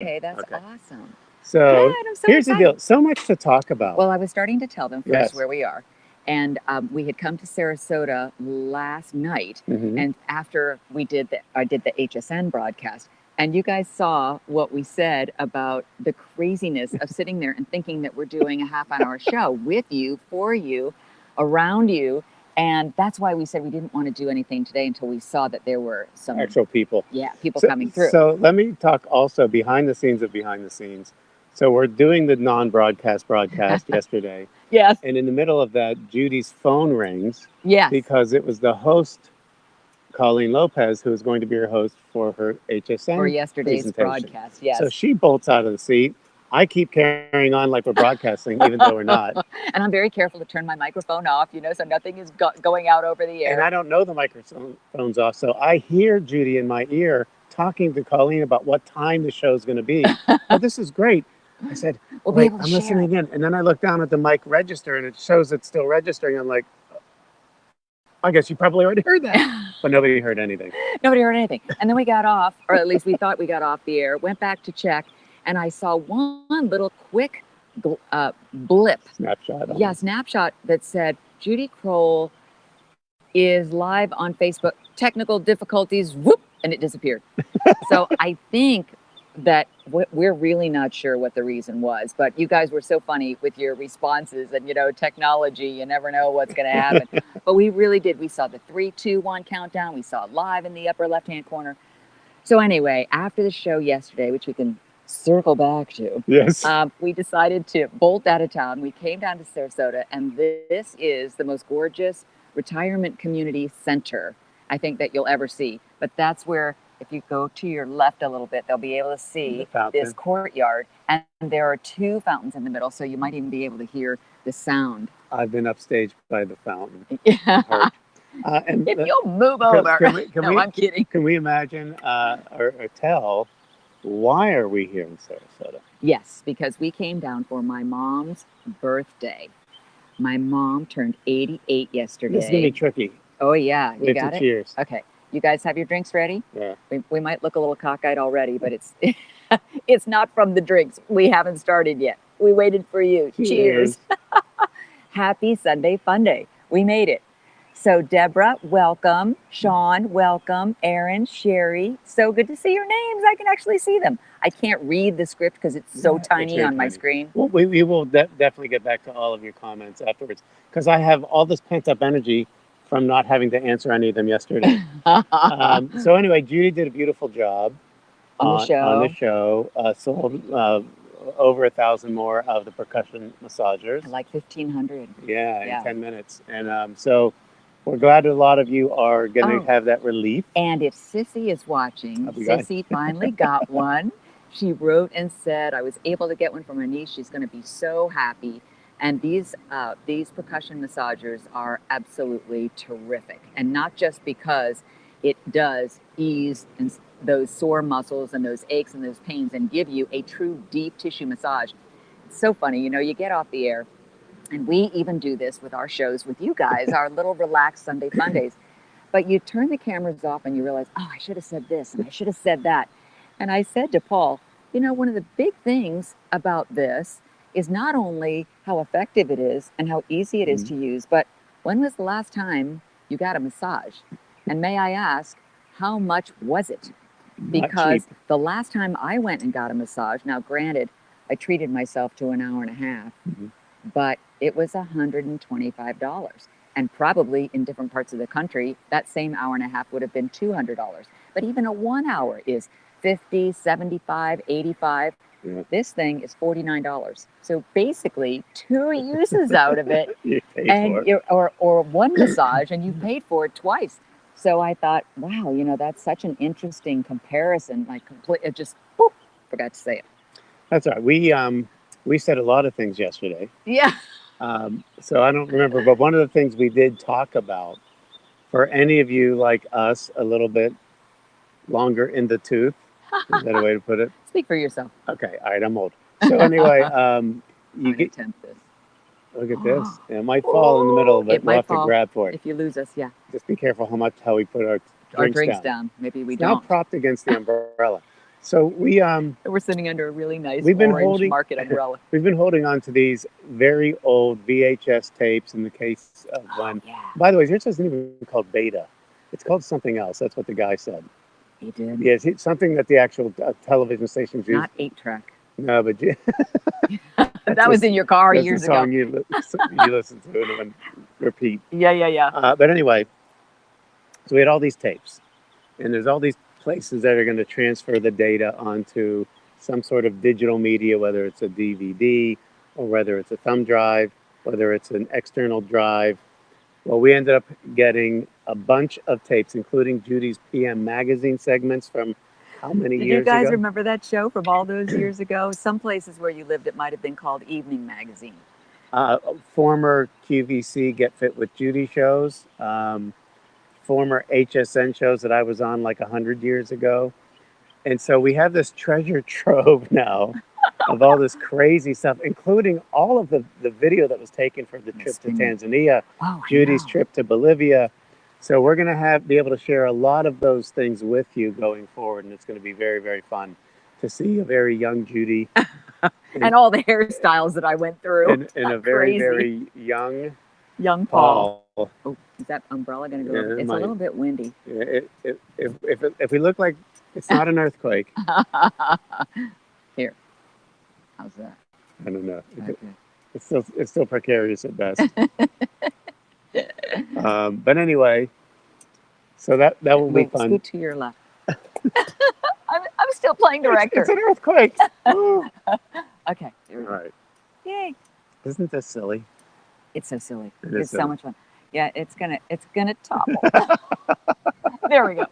Okay, that's Okay. awesome. So Good, I'm so here's the excited. deal. So much to talk about. Well, I was starting to tell them first Yes. where we are. And we had come to Sarasota last night, Hmm. and after I did the HSN broadcast, and you guys saw what we said about the craziness of sitting there and thinking that we're doing a half an hour show with you, for you, around you, and that's why we said we didn't want to do anything today until we saw that there were some, Actual people. yeah, people So, coming through. so let me talk also behind the scenes of behind the scenes. So we're doing the non-broadcast broadcast yesterday, Yes, and in the middle of that, Judy's phone rings yes, because it was the host, Colleen Lopez, who was going to be her host for her for HSN yesterday's presentation. broadcast. So Yes. she bolts out of the seat. I keep carrying on like we're broadcasting, even though we're not. And I'm very careful to turn my microphone off, so nothing is going out over the And air. I don't know the microphone's off. So I hear Judy in my ear talking to Colleen about what time the show's going to be. Oh, this is great. I said, We'll be wait, able to I'm share listening it. again. And then I look down at the mic register and it shows it's still registering. I'm like, I guess you probably already heard that. But nobody heard anything. Nobody heard anything. And then we got off, or at least we thought we got off the air, went back to check, and I saw one little quick blip. Snapshot. Yeah, snapshot that said Judy Crowell is live on Facebook. Technical difficulties, whoop, and it disappeared. So I think that we're really not sure what the reason was, but you guys were so funny with your responses and technology. You never know what's going to happen. But we really did. We saw the 3, 2, 1 countdown. We saw it live in the upper left-hand corner. So anyway, after the show yesterday, which we can circle back to, Yes. we decided to bolt out of town. We came down to Sarasota, and this is the most gorgeous retirement community center I think that you'll ever see. But that's where, if you go to your left a little bit, they'll be able to see this courtyard, and there are 2 fountains in the middle, so you might even be able to hear the sound. I've been upstaged by the fountain. Yeah. And If you'll move over. No, I'm kidding. Can we imagine or tell why are we here in Sarasota? Yes, because we came down for my mom's birthday. My mom turned 88 yesterday. This is going to be tricky. Oh, yeah. You got it? Cheers. Okay. You guys have your drinks ready? Yeah. We might look a little cockeyed already, but it's not from the drinks. We haven't started yet. We waited for you. Cheers. Happy Sunday Funday. We made it. So Deborah, welcome. Sean, welcome. Aaron, Sherry. So good to see your names. I can actually see them. I can't read the script because it's so tiny on my screen. Well, we will definitely get back to all of your comments afterwards because I have all this pent up energy from not having to answer any of them yesterday. So anyway, Judy did a beautiful job on the show. Sold over 1,000 more of the percussion massagers. Like 1,500. Yeah, in 10 minutes. And so we're glad a lot of you are going to have that relief. And if Sissy is watching, Sissy finally got one. She wrote and said, I was able to get one from her niece. She's going to be so happy. And these percussion massagers are absolutely terrific. And not just because it does ease those sore muscles and those aches and those pains and give you a true deep tissue massage. It's so funny, you get off the air, and we even do this with our shows with you guys, our little relaxed Sunday Fundays. But you turn the cameras off and you realize, oh, I should have said this and I should have said that. And I said to Paul, one of the big things about this is not only how effective it is and how easy it is to use, but when was the last time you got a massage? And may I ask, how much was it? Because the last time I went and got a massage, now granted, I treated myself to an hour and a half, but it was $125. And probably in different parts of the country, that same hour and a half would have been $200. But even a 1 hour is $50, $75, $85. Yeah. This thing is $49. So basically 2 uses out of it, or one massage, and you paid for it twice. So I thought, wow, that's such an interesting comparison. Like it just, boop, forgot to say it. That's all right. We said a lot of things yesterday. Yeah. So I don't remember, but one of the things we did talk about, for any of you like us, a little bit longer in the tooth, is that a way to put it? Speak for yourself. Okay, all right, I'm old. So anyway, you get attempt this. Look at this. It might fall in the middle, but we'll have to grab for it. If you lose us, yeah. Just be careful how we put our drinks down. Maybe we it's don't. Now propped against the umbrella. So We're sitting under a really nice we've been orange holding market umbrella. we've been holding on to these very old VHS tapes in the case of when. Yeah, By the way, yours isn't even called Beta. It's called something else. That's what the guy said. he did. Yes, it's something that the actual television stations use. Not 8-track. No, but That was in your car that's years the song ago. you listen to it and repeat. Yeah. But anyway, so we had all these tapes, and there's all these places that are going to transfer the data onto some sort of digital media, whether it's a DVD or whether it's a thumb drive, whether it's an external drive. Well, we ended up getting a bunch of tapes, including Judy's PM magazine segments from how many Did years you guys ago? remember that show from all those years ago? Some places where you lived, it might have been called Evening Magazine. Former QVC Get Fit with Judy shows, former HSN shows that I was on like 100 years ago. And so we have this treasure trove now of all this crazy stuff, including all of the video that was taken for the trip to Tanzania, Judy's trip to Bolivia. So we're going to be able to share a lot of those things with you going forward. And it's going to be very, very fun to see a very young Judy. And all the hairstyles that I went through. And a very, very young Paul. Oh, is that umbrella going to go Yeah, over? It's a little bit windy. Yeah, if we look like it's not an earthquake. Here. How's that? I don't know. Okay. It's still precarious at best. But anyway, so that will be fun. Scoot to your left. I'm still playing director. It's an earthquake. Okay. Here we go. All right. Yay. Isn't this silly? It's so silly. It It's is so much fun. Yeah, it's gonna topple. There we go.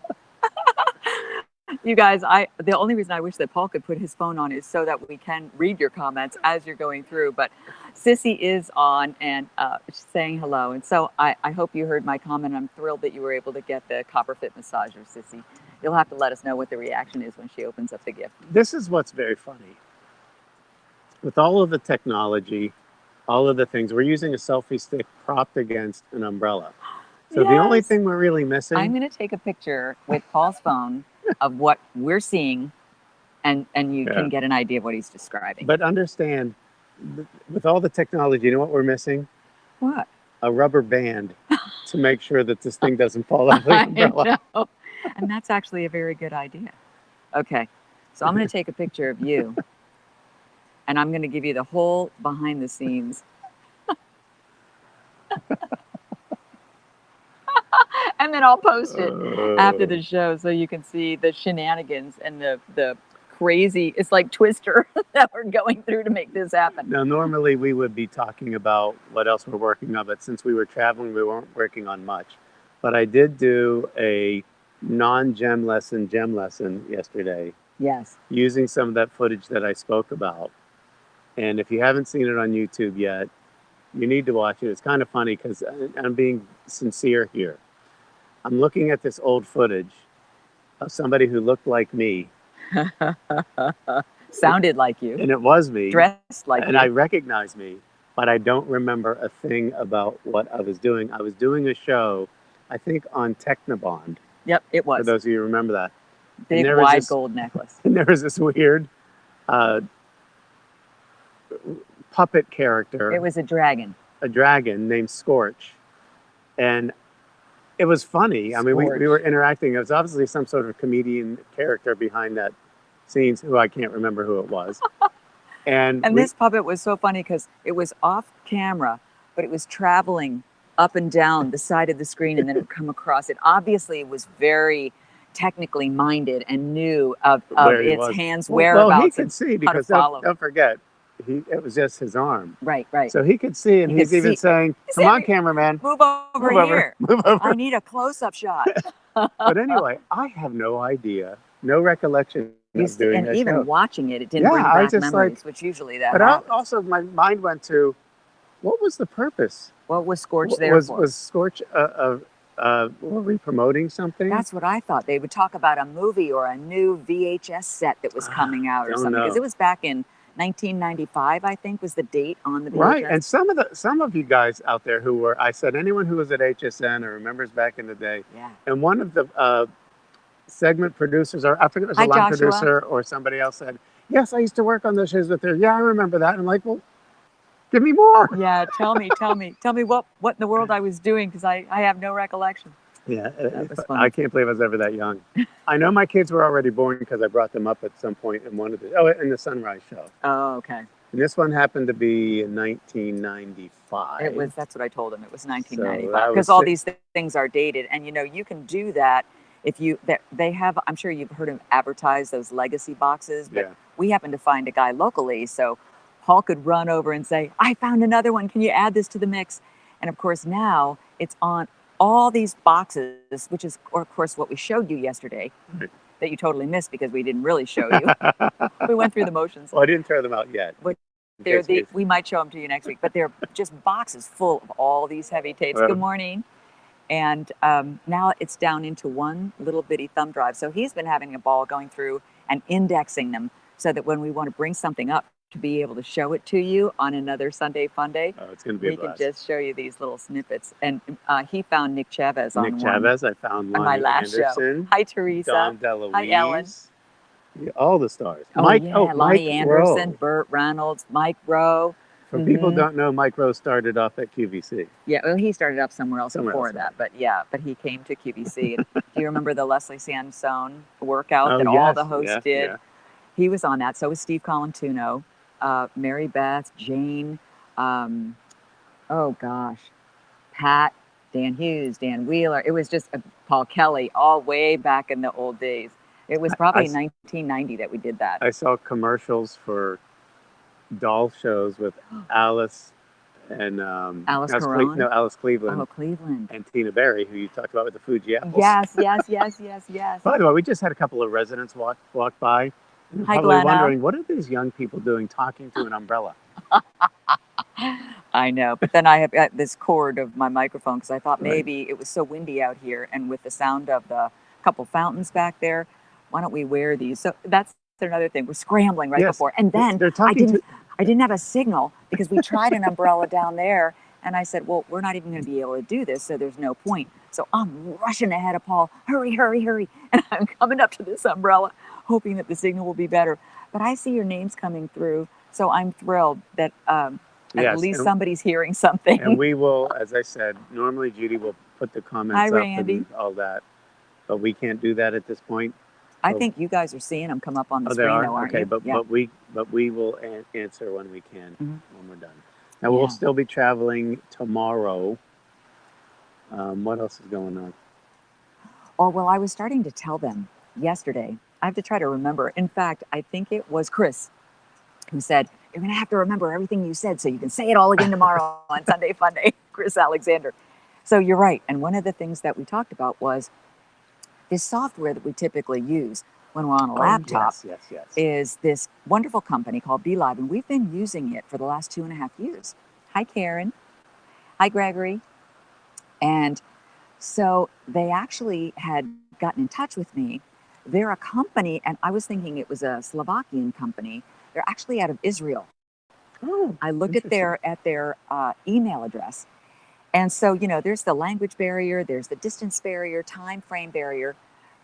You guys, the only reason I wish that Paul could put his phone on is so that we can read your comments as you're going through. But Sissy is on and saying hello. And so I hope you heard my comment. I'm thrilled that you were able to get the Copper Fit massager, Sissy. You'll have to let us know what the reaction is when she opens up the gift. This is what's very funny. With all of the technology, all of the things, we're using a selfie stick propped against an umbrella. So the only thing we're really missing. I'm going to take a picture with Paul's phone of what we're seeing, and you can get an idea of what he's describing. But understand, with all the technology, you know what we're missing? What? A rubber band to make sure that this thing doesn't fall off the umbrella. I know. And that's actually a very good idea. Okay, so I'm going to take a picture of you, and I'm going to give you the whole behind the scenes. And then I'll post it after the show so you can see the shenanigans and the crazy, it's like Twister that we're going through to make this happen. Now, normally we would be talking about what else we're working on, but since we were traveling, we weren't working on much. But I did do a non-gem lesson yesterday. Yes. Using some of that footage that I spoke about. And if you haven't seen it on YouTube yet, you need to watch it. It's kind of funny because I'm being sincere here. I'm looking at this old footage of somebody who looked like me. Sounded like you. And it was me. Dressed like you. And I recognize me, but I don't remember a thing about what I was doing. I was doing a show, I think, on Technobond. Yep, it was. For those of you who remember that. Big, wide gold necklace. And there was this weird puppet character. It was a dragon. A dragon named Scorch. And it was funny. I mean, we were interacting. It was obviously some sort of comedian character behind that scenes, who I can't remember who it was. And this puppet was so funny because it was off camera, but it was traveling up and down the side of the screen, and then it would come across it. Obviously, it was very technically minded and knew of its hands' whereabouts. Well, he could see, because don't forget, it was just his arm. Right. So he could see, and he's even saying, "Come on, cameraman, move over here. Move over. I need a close-up shot." But anyway, I have no idea, no recollection of doing that. And even show. watching it didn't bring back memories, which usually that happens. But also, my mind went to, what was the purpose? What was Scorch there for? Was Scorch were we promoting something? That's what I thought. They would talk about a movie or a new VHS set that was coming out or something. Because it was back in 1995, I think, was the date on the VHS. Right, and some of you guys out there who were, I said, anyone who was at HSN or remembers back in the day. Yeah. And one of the segment producers, or I forget if it was a Hi, line Joshua. producer or somebody else said, yes, I used to work on those shows with her. Yeah, I remember that. And I'm like, well, give me more. Yeah, tell me what in the world I was doing, because I have no recollection. Yeah, That was I funny. can't believe I was ever that young. I know my kids were already born because I brought them up at some point in one of in the Sunrise show. Oh, okay. And this one happened to be in 1995. That's what I told him. It was So 1995, that because was all these things are dated, and you can do that if they have. I'm sure you've heard him advertise those legacy boxes, but Yeah. we happen to find a guy locally, so Paul could run over and say, "I found another one. Can you add this to the mix?" And of course now it's on all these boxes, which is, or of course, what we showed you yesterday Right. that you totally missed because we didn't really show you. We went through the motions. Well, I didn't throw them out yet. But In case- we might show them to you next week, but they're just boxes full of all these heavy tapes. Well- Good morning. And now it's down into one little bitty thumb drive. So he's been having a ball going through and indexing them so that when we want to bring something up to be able to show it to you on another Sunday Funday, Oh, it's going to be we a can blast. just show you these little snippets. And he found Nick Chavez on Nick one. Chavez, I found on my Lonnie last Anderson. show. Hi, Teresa. Dom DeLuise. Hi, Ellen. Yeah, all the stars. Oh, Mike, yeah, Mike Lonnie Anderson, Rowe. Burt Reynolds, Mike Rowe. For people who don't know, Mike Rowe started off at QVC. Yeah, well, he started up somewhere else Somewhere before else, that, but he came to QVC. And do you remember the Leslie Sansone workout that all yes, the hosts yeah, did? yeah. He was on that. So was Steve Colantuno, Mary Beth, Jane, oh gosh, Pat, Dan Hughes, Dan Wheeler. It was just Paul Kelly, all way back in the old days. It was probably 1990 that we did that. I saw commercials for doll shows with Alice and Alice Caron? Alice Cleveland. Oh, Cleveland. And Tina Berry, who you talked about with the Fuji apples. Yes. By the way, we just had a couple of residents walk by. Hi, probably Glenna. wondering, what are these young people doing talking to an umbrella? I know, but then I have got this cord of my microphone because I thought Right. maybe it was so windy out here, and with the sound of the couple fountains back there, why don't we wear these? So that's another thing. We're scrambling right Yes. before, and then They're talking I didn't have a signal because we tried an umbrella down there, and I said, well, we're not even going to be able to do this, so there's no point. So I'm rushing ahead of Paul, hurry, and I'm coming up to this umbrella, hoping that the signal will be better. But I see your names coming through, so I'm thrilled that Yes, at least and- somebody's hearing something. And we will, as I said, normally Judy will put the comments Hi, up Randy. and all that, but we can't do that at this point. I think you guys are seeing them come up on the Oh, they screen, are? though, aren't Okay, you? but Yeah. we will answer when we can, Mhm. when we're done. Now we'll still be traveling tomorrow. What else is going on? Oh, well, I was starting to tell them yesterday. I have to try to remember. In fact, I think it was Chris who said, you're going to have to remember everything you said so you can say it all again tomorrow on Sunday Funday, Chris Alexander. So you're right. And one of the things that we talked about was this software that we typically use when we're on a laptop Yes. is this wonderful company called BeLive, and we've been using it for the last 2.5 years. Hi, Karen. Hi, Gregory. And so they actually had gotten in touch with me. They're a company, and I was thinking it was a Slovakian company. They're actually out of Israel. Oh, I looked at their email address. And so, there's the language barrier, there's the distance barrier, time frame barrier,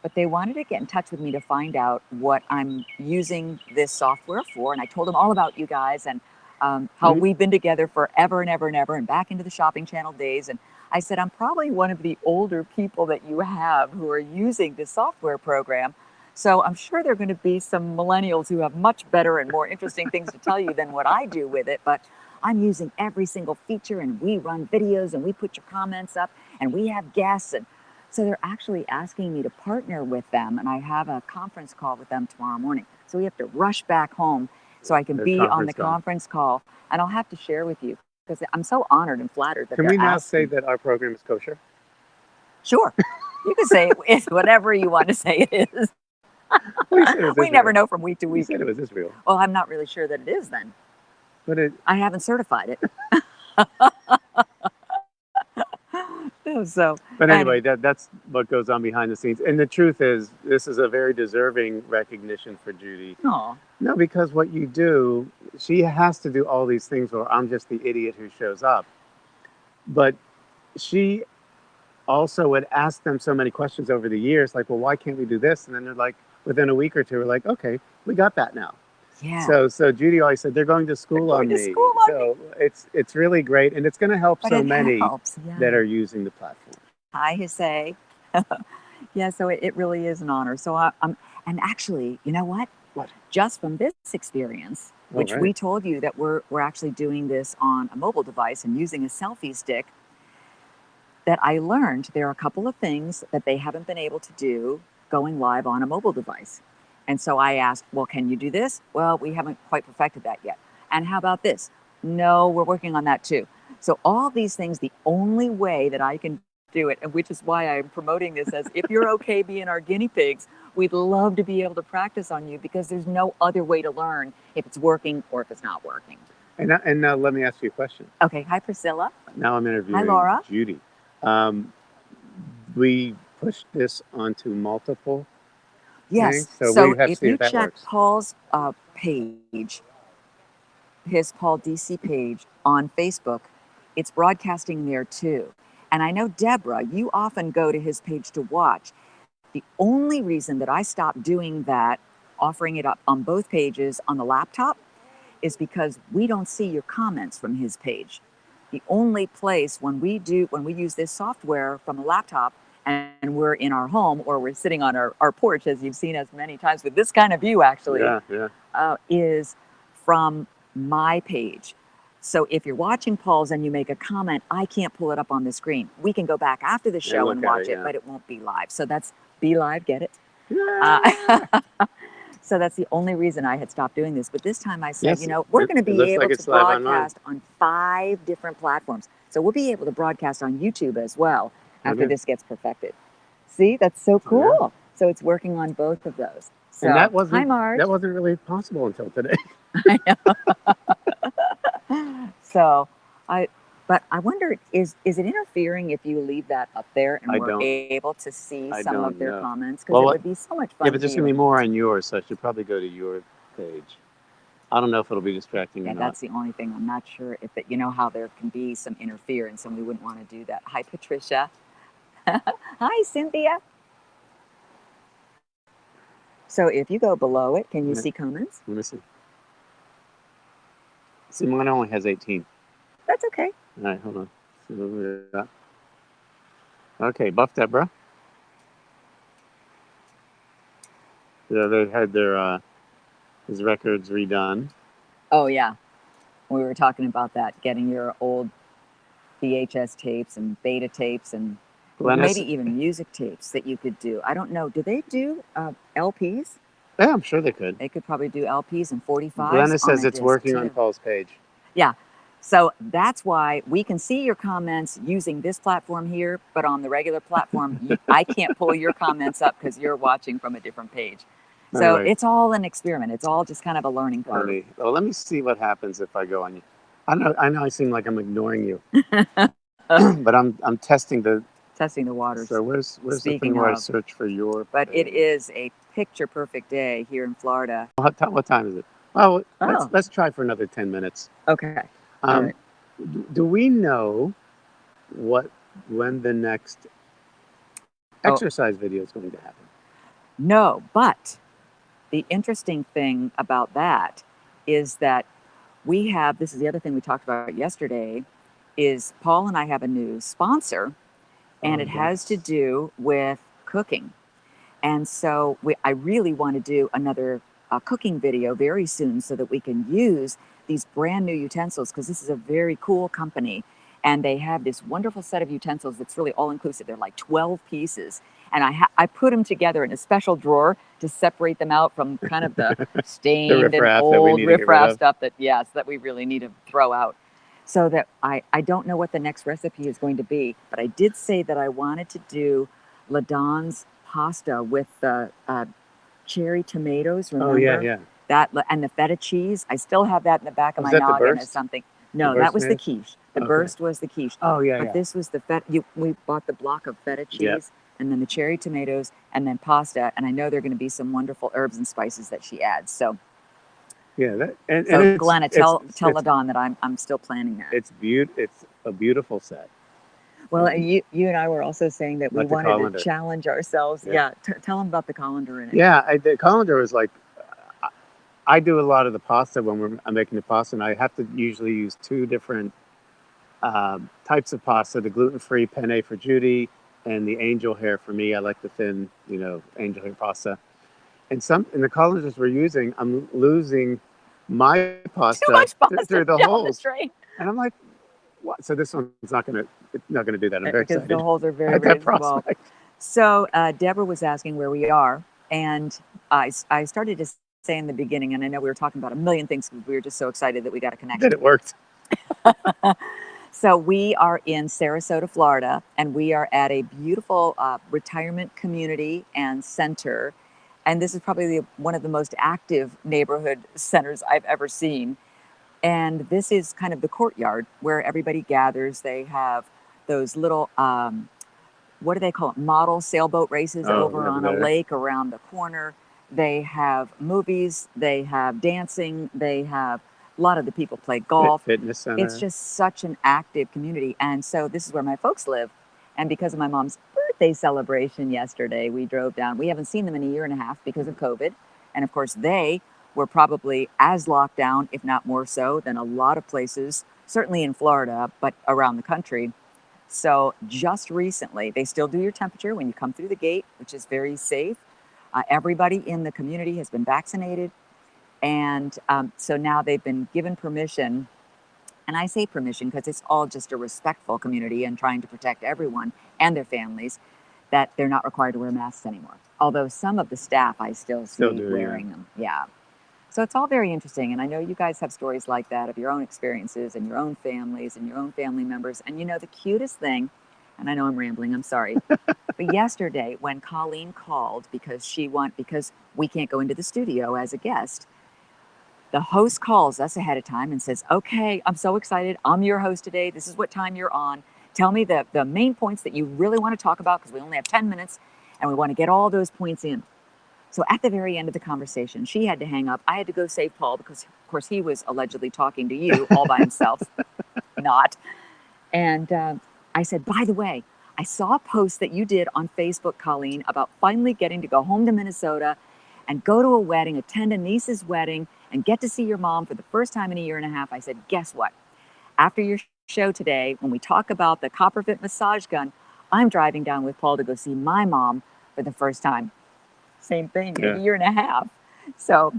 but they wanted to get in touch with me to find out what I'm using this software for. And I told them all about you guys and how we've been together forever and ever and ever and back into the Shopping Channel days. And I said, I'm probably one of the older people that you have who are using this software program. So I'm sure there are going to be some millennials who have much better and more interesting things to tell you than what I do with it. But I'm using every single feature, and we run videos, and we put your comments up, and we have guests. And so they're actually asking me to partner with them, and I have a conference call with them tomorrow morning. So we have to rush back home so I can be on the conference call. And I'll have to share with you because I'm so honored and flattered that Can they're we now asking. say that our program is kosher? Sure. You can say it's whatever you want to say it is. Well, you said it was We never Israel. know from week to You week. said it was Israel. Well, I'm not really sure that it is then. But I haven't certified it. But anyway, that's what goes on behind the scenes. And the truth is, this is a very deserving recognition for Judy. Oh, No, because what you do, she has to do all these things, or I'm just the idiot who shows up. But she also would ask them so many questions over the years, like, well, why can't we do this? And then they're like, within a week or two, we're like, okay, we got that now. Yeah. So Judy always said they're going to school on me. So it's really great, and it's going to help But so it many helps, yeah. that are using the platform. Hi, Jose. Yeah, so it really is an honor. So I'm, and actually, you know what? What? Just from this experience, which we told you that we're actually doing this on a mobile device and using a selfie stick, that I learned there are a couple of things that they haven't been able to do going live on a mobile device. And so I asked, well, can you do this? Well, we haven't quite perfected that yet. And how about this? No, we're working on that too. So all these things, the only way that I can do it, and which is why I'm promoting this as if you're okay being our guinea pigs, we'd love to be able to practice on you, because there's no other way to learn if it's working or if it's not working. And now let me ask you a question. Okay. Hi, Priscilla. Now I'm interviewing Hi, Laura. Judy. We pushed this onto multiple Yes. things, So we have to if see you if that check works. Paul's page, his Paul DC page on Facebook, it's broadcasting there too. And I know, Deborah, you often go to his page to watch. The only reason that I stopped doing that, offering it up on both pages on the laptop, is because we don't see your comments from his page. The only place when we use this software from a laptop and we're in our home or we're sitting on our porch, as you've seen us many times with this kind of view, actually, is from my page. So if you're watching Paul's and you make a comment, I can't pull it up on the screen. We can go back after the show and watch it, but it won't be live. So that's Be Live, get it? So that's the only reason I had stopped doing this. But this time I said, you know, we're going to be able to broadcast on 5 different platforms. So we'll be able to broadcast on YouTube as well after this gets perfected. See, that's so cool. Yeah. So it's working on both of those. So, and that wasn't, hi, Marge. That wasn't really possible until today. I know. So but I wonder, is it interfering if you leave that up there and we're able to see some of their comments? Because it would be so much fun. Yeah, but there's going to be more on yours, so I should probably go to your page. I don't know if it'll be distracting or not. That's the only thing. I'm not sure if it, you know how there can be some interference and we wouldn't want to do that. Hi, Patricia. Hi, Cynthia. So if you go below it, can you see comments? Let me see. See, mine only has 18. That's okay. All right, hold on. See what we got. Okay, Buff Deborah. Yeah, they had their his records redone. Oh yeah, we were talking about that, getting your old VHS tapes and beta tapes and maybe even music tapes that you could do. I don't know. Do they do LPs? Yeah, I'm sure they could. They could probably do LPs and 45s. Glenna says it's working on Paul's page. Yeah. So that's why we can see your comments using this platform here, but on the regular platform, I can't pull your comments up because you're watching from a different page. So it's all an experiment. It's all just kind of a learning curve. Funny. Well, let me see what happens if I go on you. I know I seem like I'm ignoring you, but I'm testing the waters. So where's the thing where I search for your But page? It is a picture perfect day here in Florida. What time is it? Well, let's try for another 10 minutes. Okay. Do we know when the next exercise video is going to happen? No, but the interesting thing about that is that we have, this is the other thing we talked about yesterday, is Paul and I have a new sponsor, and it has to do with cooking. And so I really want to do another cooking video very soon so that we can use these brand new utensils, because this is a very cool company and they have this wonderful set of utensils that's really all inclusive. They're like 12 pieces, and I put them together in a special drawer to separate them out from kind of the stained and old riffraff stuff that we really need to throw out. So that I don't know what the next recipe is going to be, but I did say that I wanted to do Ladon's pasta with the cherry tomatoes, remember? Oh, yeah. That and the feta cheese. I still have that in the back of my noggin as something. No, that was the quiche. The burst was the quiche. Oh, yeah, but this was the feta. We bought the block of feta cheese and then the cherry tomatoes and then pasta. And I know there are going to be some wonderful herbs and spices that she adds. So Glenna, tell Ladon that I'm still planning that. It's a beautiful set. Well, you and I were also saying that we About the wanted to colander. challenge ourselves. Yeah. Yeah, tell them about the colander in it. Yeah, the colander was like, I do a lot of the pasta when I'm making the pasta, and I have to usually use two different types of pasta: the gluten-free penne for Judy, and the angel hair for me. I like the thin, angel hair pasta. And the colanders we're using, I'm losing my Too pasta much pasta through the down holes, the drain. and I'm like, what? So this one's not gonna do that. I'm very Because the excited holes are very, at very that small. prospect. So Deborah was asking where we are, and I started to say in the beginning, and I know we were talking about a million things because we were just so excited that we got a connection. That it worked. So we are in Sarasota, Florida, and we are at a beautiful retirement community and center. And this is probably one of the most active neighborhood centers I've ever seen. And this is kind of the courtyard where everybody gathers. They have those little, what do they call it? Model sailboat races over on a lake around the corner. They have movies, they have dancing, they have a lot of the people play golf. Fitness center. It's just such an active community. And so this is where my folks live. And because of my mom's birthday celebration yesterday, we drove down. We haven't seen them in a year and a half because of COVID. And of course, they were probably as locked down, if not more so, than a lot of places, certainly in Florida, but around the country. So just recently, they still do your temperature when you come through the gate, which is very safe. Everybody in the community has been vaccinated. And so now they've been given permission. And I say permission because it's all just a respectful community and trying to protect everyone and their families, that they're not required to wear masks anymore. Although some of the staff I still see wearing them. Yeah. So it's all very interesting. And I know you guys have stories like that of your own experiences and your own families and your own family members. And the cutest thing, and I know I'm rambling, I'm sorry. But yesterday when Colleen called because we can't go into the studio as a guest, the host calls us ahead of time and says, okay, I'm so excited. I'm your host today. This is what time you're on. Tell me the main points that you really want to talk about because we only have 10 minutes and we want to get all those points in. So at the very end of the conversation, she had to hang up. I had to go save Paul because, of course, he was allegedly talking to you all by himself. Not. And I said, by the way, I saw a post that you did on Facebook, Colleen, about finally getting to go home to Minnesota and go to a wedding, attend a niece's wedding, and get to see your mom for the first time in a year and a half. I said, guess what? After your show today, when we talk about the Copperfit massage gun, I'm driving down with Paul to go see my mom for the first time. Same thing, in a year and a half. So,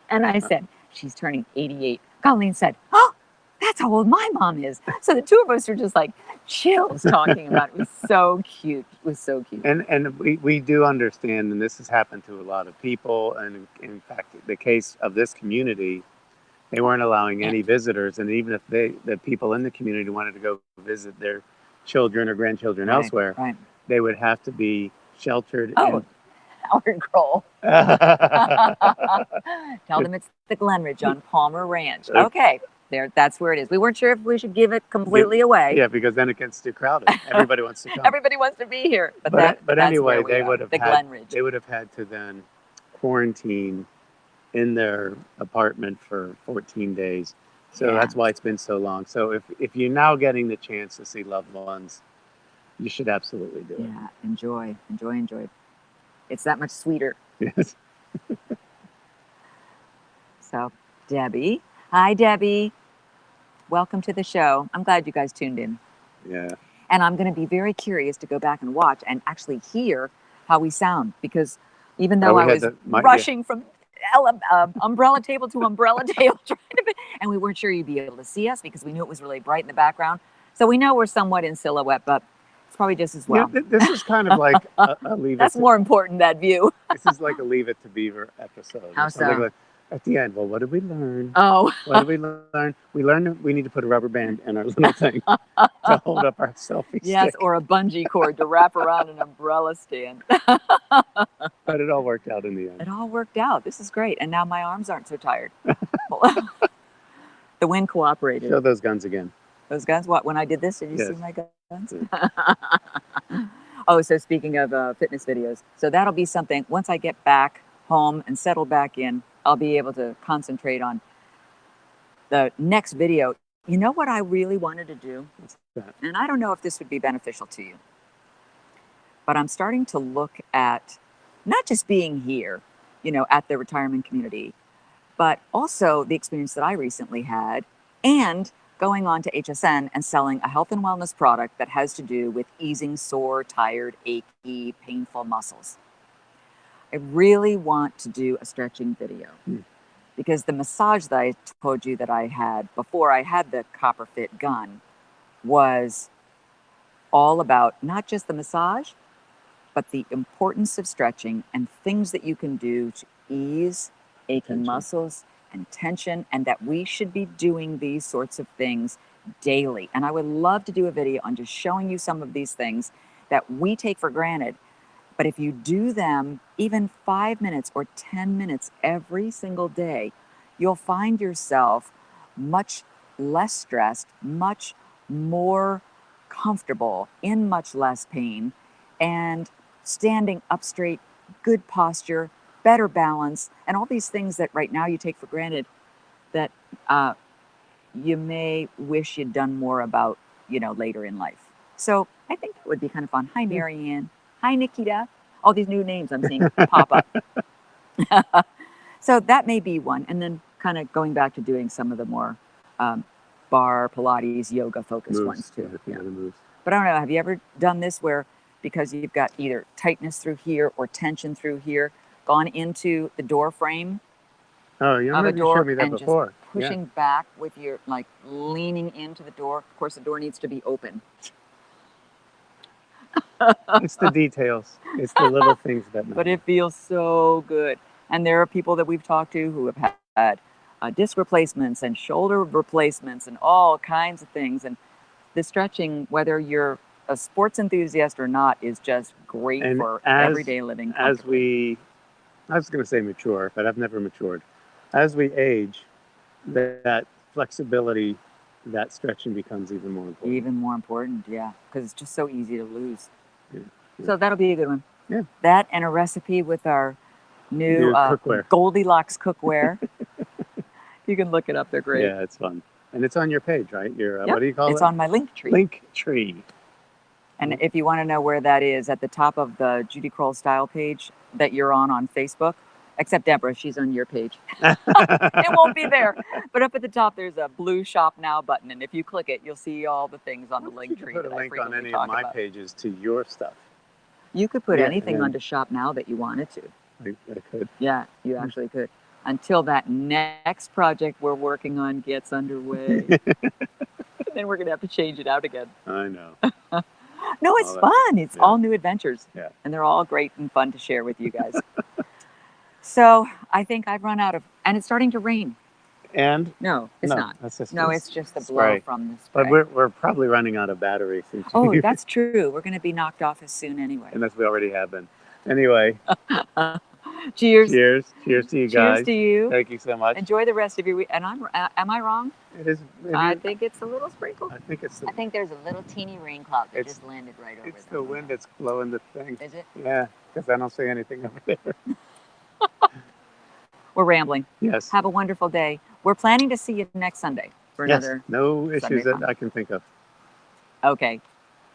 and I said, she's turning 88. Colleen said, oh, that's how old my mom is. So the two of us are just like chills talking about it. It was so cute. It was so cute. And we do understand, and this has happened to a lot of people. And in fact, the case of this community, they weren't allowing any visitors. And even if the people in the community wanted to go visit their children or grandchildren elsewhere, they would have to be sheltered. Howard Crowell. Tell them it's the Glenridge on Palmer Ranch. Okay, that's where it is. We weren't sure if we should give it completely away. Yeah, because then it gets too crowded. Everybody wants to come. Everybody wants to be here. But anyway, they would have had to then quarantine in their apartment for 14 days. So that's why it's been so long. So if you're now getting the chance to see loved ones, you should absolutely do it. Yeah, enjoy. It's that much sweeter. Yes. So, Debbie. Hi, Debbie. Welcome to the show. I'm glad you guys tuned in. Yeah. And I'm going to be very curious to go back and watch and actually hear how we sound because even though I was rushing from umbrella table to umbrella table and we weren't sure you'd be able to see us because we knew it was really bright in the background. So we know we're somewhat in silhouette, but it's probably just as well. Yeah, this is kind of like a Leave It. That's more important, that view. This is like a Leave It to Beaver episode. How so? Like at the end, well, what did we learn? Oh. What did we learn? We learned that we need to put a rubber band in our little thing to hold up our selfie Yes, stick. or a bungee cord to wrap around an umbrella stand. But it all worked out in the end. It all worked out. This is great. And now my arms aren't so tired. The wind cooperated. Show those guns again. Those guns? What? When I did this, did you see my guns? Oh, so speaking of fitness videos, so that'll be something. Once I get back home and settle back in, I'll be able to concentrate on the next video. You know what I really wanted to do? What's that? And I don't know if this would be beneficial to you, but I'm starting to look at not just being here, at the retirement community, but also the experience that I recently had and going on to HSN and selling a health and wellness product that has to do with easing sore, tired, achy, painful muscles. I really want to do a stretching video because the massage that I told you that I had before I had the copper fit gun was all about not just the massage, but the importance of stretching and things that you can do to ease aching muscles and tension, and that we should be doing these sorts of things daily. And I would love to do a video on just showing you some of these things that we take for granted. But if you do them even 5 minutes or 10 minutes every single day, you'll find yourself much less stressed, much more comfortable, in much less pain, and standing up straight, good posture, better balance, and all these things that right now you take for granted that you may wish you'd done more about, later in life. So I think that would be kind of fun. Hi, Marianne. Hi, Nikita. All these new names I'm seeing pop up. So that may be one. And then kind of going back to doing some of the more bar, Pilates, yoga focused ones too. Yeah. But I don't know, have you ever done this where because you've got either tightness through here or tension through here, gone into the door frame of a door showed me that and before. Just pushing back with your, like, leaning into the door? Of course, the door needs to be open. It's the details. It's the little things that matter. But it feels so good. And there are people that we've talked to who have had disc replacements and shoulder replacements and all kinds of things. And the stretching, whether you're a sports enthusiast or not, is just great for everyday living. I was going to say mature, but I've never matured. As we age, that flexibility, that stretching becomes even more important. Even more important, yeah, because it's just so easy to lose. Yeah. So that'll be a good one. Yeah. That and a recipe with our new cookware. Goldilocks cookware. You can look it up. They're great. Yeah, it's fun. And it's on your page, right? Your what do you call it? It's on my link tree. Link tree. And if you want to know where that is, at the top of the Judy Crowell style page that you're on Facebook, except Deborah, she's on your page. It won't be there. But up at the top, there's a blue Shop Now button. And if you click it, you'll see all the things on the link tree. You could put a link on any of my pages to your stuff. You could put anything onto Shop Now that you wanted to. I could. Yeah, you actually could. Until that next project we're working on gets underway. Then we're going to have to change it out again. I know. No, it's fun. It's all new adventures. Yeah. And they're all great and fun to share with you guys. So I think I've run out of, and it's starting to rain. And? No, it's not. That's just it's just the blow from the spray. But we're probably running out of battery. Oh, that's true. We're going to be knocked off as soon anyway. Unless we already have been. Anyway. Cheers. Cheers. Cheers to you guys. Cheers to you. Thank you so much. Enjoy the rest of your week. And am I wrong? It is. I think it's a little sprinkled. I think it's. I think there's a little teeny rain cloud that just landed right over there. It's the wind that's blowing the thing. Is it? Yeah, because I don't see anything over there. We're rambling. Yes. Have a wonderful day. We're planning to see you next Sunday for another. No issues that I can think of. Okay.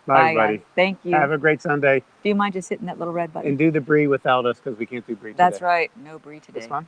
Bye, everybody. Guys. Thank you. Have a great Sunday. Do you mind just hitting that little red button? And do the brie without us because we can't do brie today. That's right. No brie today. This one?